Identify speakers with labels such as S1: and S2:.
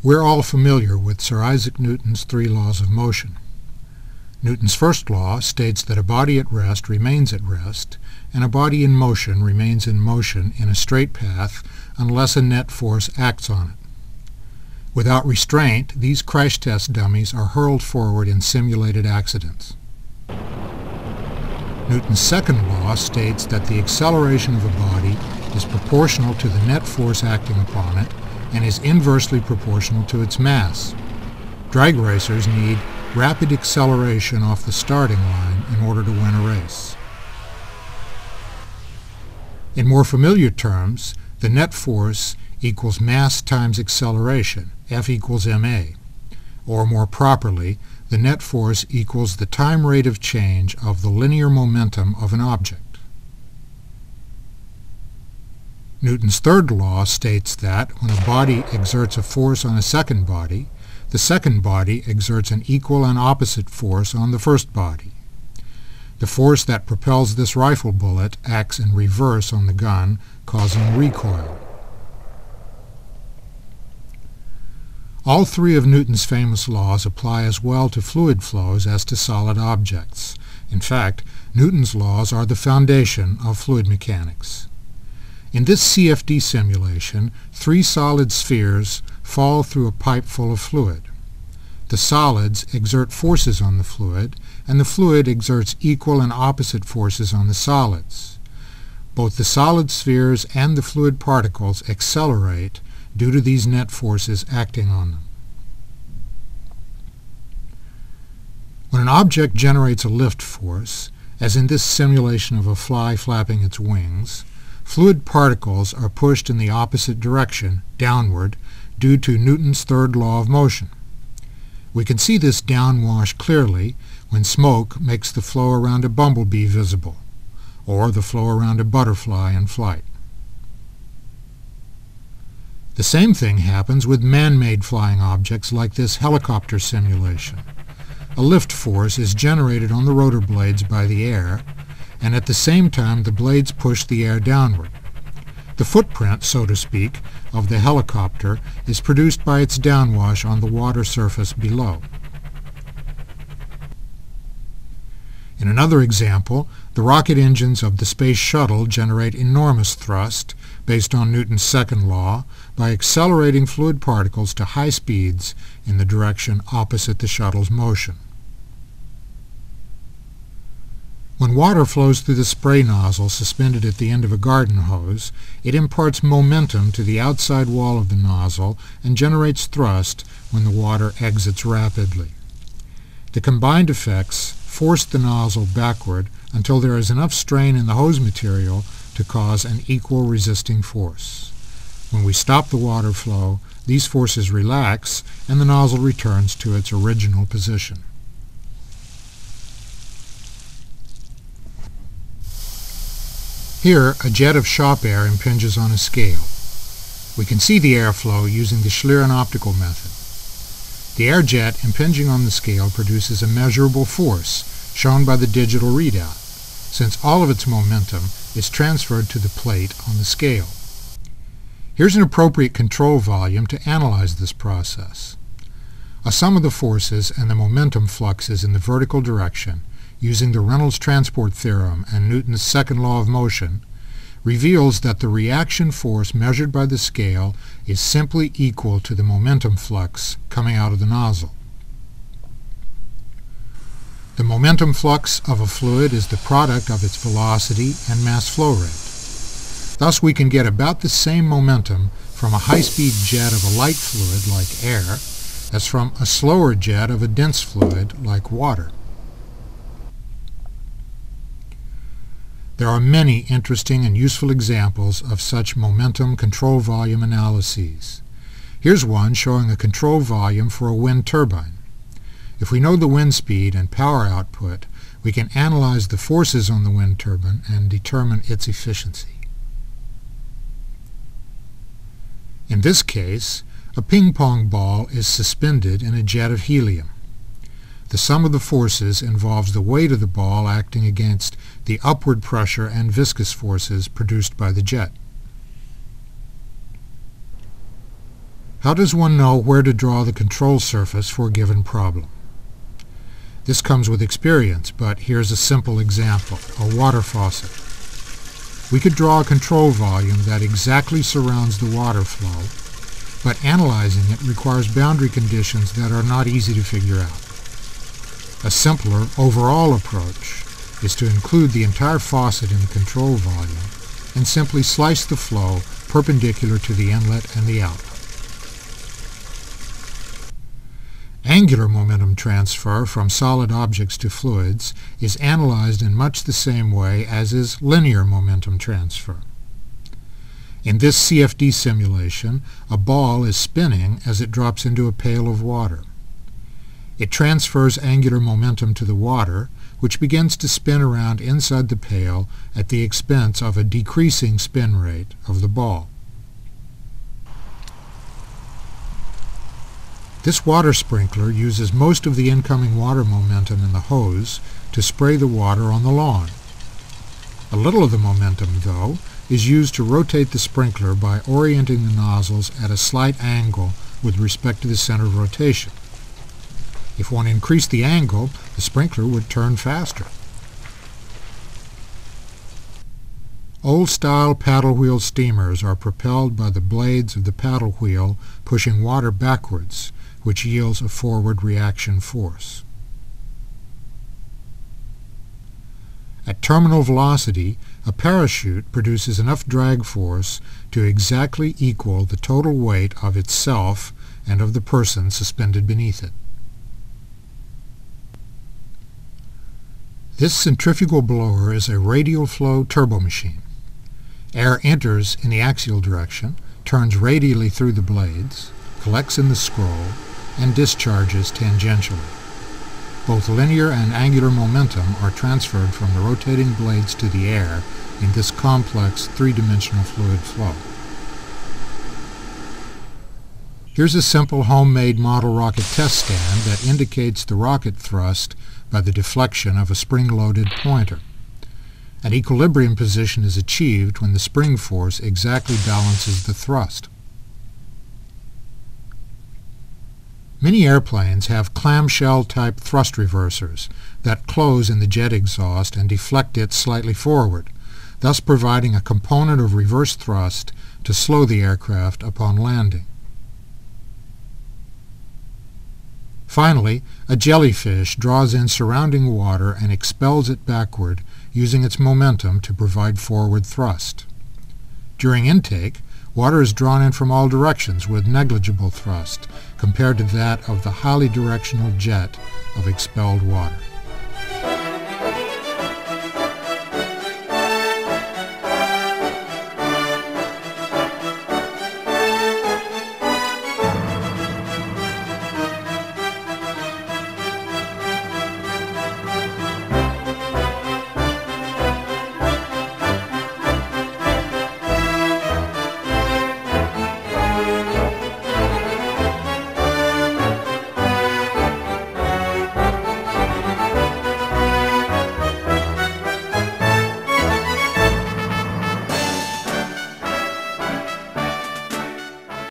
S1: We're all familiar with Sir Isaac Newton's three laws of motion. Newton's first law states that a body at rest remains at rest, and a body in motion remains in motion in a straight path unless a net force acts on it. Without restraint, these crash test dummies are hurled forward in simulated accidents. Newton's second law states that the acceleration of a body is proportional to the net force acting upon it and is inversely proportional to its mass. Drag racers need rapid acceleration off the starting line in order to win a race. In more familiar terms, the net force equals mass times acceleration, F equals ma. Or more properly, the net force equals the time rate of change of the linear momentum of an object. Newton's third law states that when a body exerts a force on a second body, the second body exerts an equal and opposite force on the first body. The force that propels this rifle bullet acts in reverse on the gun, causing recoil. All three of Newton's famous laws apply as well to fluid flows as to solid objects. In fact, Newton's laws are the foundation of fluid mechanics. In this CFD simulation, three solid spheres fall through a pipe full of fluid. The solids exert forces on the fluid, and the fluid exerts equal and opposite forces on the solids. Both the solid spheres and the fluid particles accelerate due to these net forces acting on them. When an object generates a lift force, as in this simulation of a fly flapping its wings, fluid particles are pushed in the opposite direction, downward, due to Newton's third law of motion. We can see this downwash clearly when smoke makes the flow around a bumblebee visible, or the flow around a butterfly in flight. The same thing happens with man-made flying objects like this helicopter simulation. A lift force is generated on the rotor blades by the air, and at the same time the blades push the air downward. The footprint, so to speak, of the helicopter is produced by its downwash on the water surface below. In another example, the rocket engines of the space shuttle generate enormous thrust, based on Newton's second law, by accelerating fluid particles to high speeds in the direction opposite the shuttle's motion. When water flows through the spray nozzle suspended at the end of a garden hose, it imparts momentum to the outside wall of the nozzle and generates thrust when the water exits rapidly. The combined effects force the nozzle backward until there is enough strain in the hose material to cause an equal resisting force. When we stop the water flow, these forces relax and the nozzle returns to its original position. Here, a jet of shop air impinges on a scale. We can see the airflow using the Schlieren optical method. The air jet impinging on the scale produces a measurable force, shown by the digital readout, since all of its momentum is transferred to the plate on the scale. Here's an appropriate control volume to analyze this process. A sum of the forces and the momentum fluxes in the vertical direction, using the Reynolds transport theorem and Newton's second law of motion, reveals that the reaction force measured by the scale is simply equal to the momentum flux coming out of the nozzle. The momentum flux of a fluid is the product of its velocity and mass flow rate. Thus we can get about the same momentum from a high-speed jet of a light fluid like air as from a slower jet of a dense fluid like water. There are many interesting and useful examples of such momentum control volume analyses. Here's one showing a control volume for a wind turbine. If we know the wind speed and power output, we can analyze the forces on the wind turbine and determine its efficiency. In this case, a ping-pong ball is suspended in a jet of helium. The sum of the forces involves the weight of the ball acting against the upward pressure and viscous forces produced by the jet. How does one know where to draw the control surface for a given problem? This comes with experience, but here's a simple example, a water faucet. We could draw a control volume that exactly surrounds the water flow, but analyzing it requires boundary conditions that are not easy to figure out. A simpler, overall approach is to include the entire faucet in the control volume and simply slice the flow perpendicular to the inlet and the outlet. Angular momentum transfer from solid objects to fluids is analyzed in much the same way as is linear momentum transfer. In this CFD simulation, a ball is spinning as it drops into a pail of water. It transfers angular momentum to the water, which begins to spin around inside the pail at the expense of a decreasing spin rate of the ball. This water sprinkler uses most of the incoming water momentum in the hose to spray the water on the lawn. A little of the momentum, though, is used to rotate the sprinkler by orienting the nozzles at a slight angle with respect to the center of rotation. If one increased the angle, the sprinkler would turn faster. Old-style paddle wheel steamers are propelled by the blades of the paddle wheel pushing water backwards, which yields a forward reaction force. At terminal velocity, a parachute produces enough drag force to exactly equal the total weight of itself and of the person suspended beneath it. This centrifugal blower is a radial flow turbomachine. Air enters in the axial direction, turns radially through the blades, collects in the scroll, and discharges tangentially. Both linear and angular momentum are transferred from the rotating blades to the air in this complex three-dimensional fluid flow. Here's a simple homemade model rocket test stand that indicates the rocket thrust by the deflection of a spring-loaded pointer. An equilibrium position is achieved when the spring force exactly balances the thrust. Many airplanes have clamshell-type thrust reversers that close in the jet exhaust and deflect it slightly forward, thus providing a component of reverse thrust to slow the aircraft upon landing. Finally, a jellyfish draws in surrounding water and expels it backward using its momentum to provide forward thrust. During intake, water is drawn in from all directions with negligible thrust compared to that of the highly directional jet of expelled water.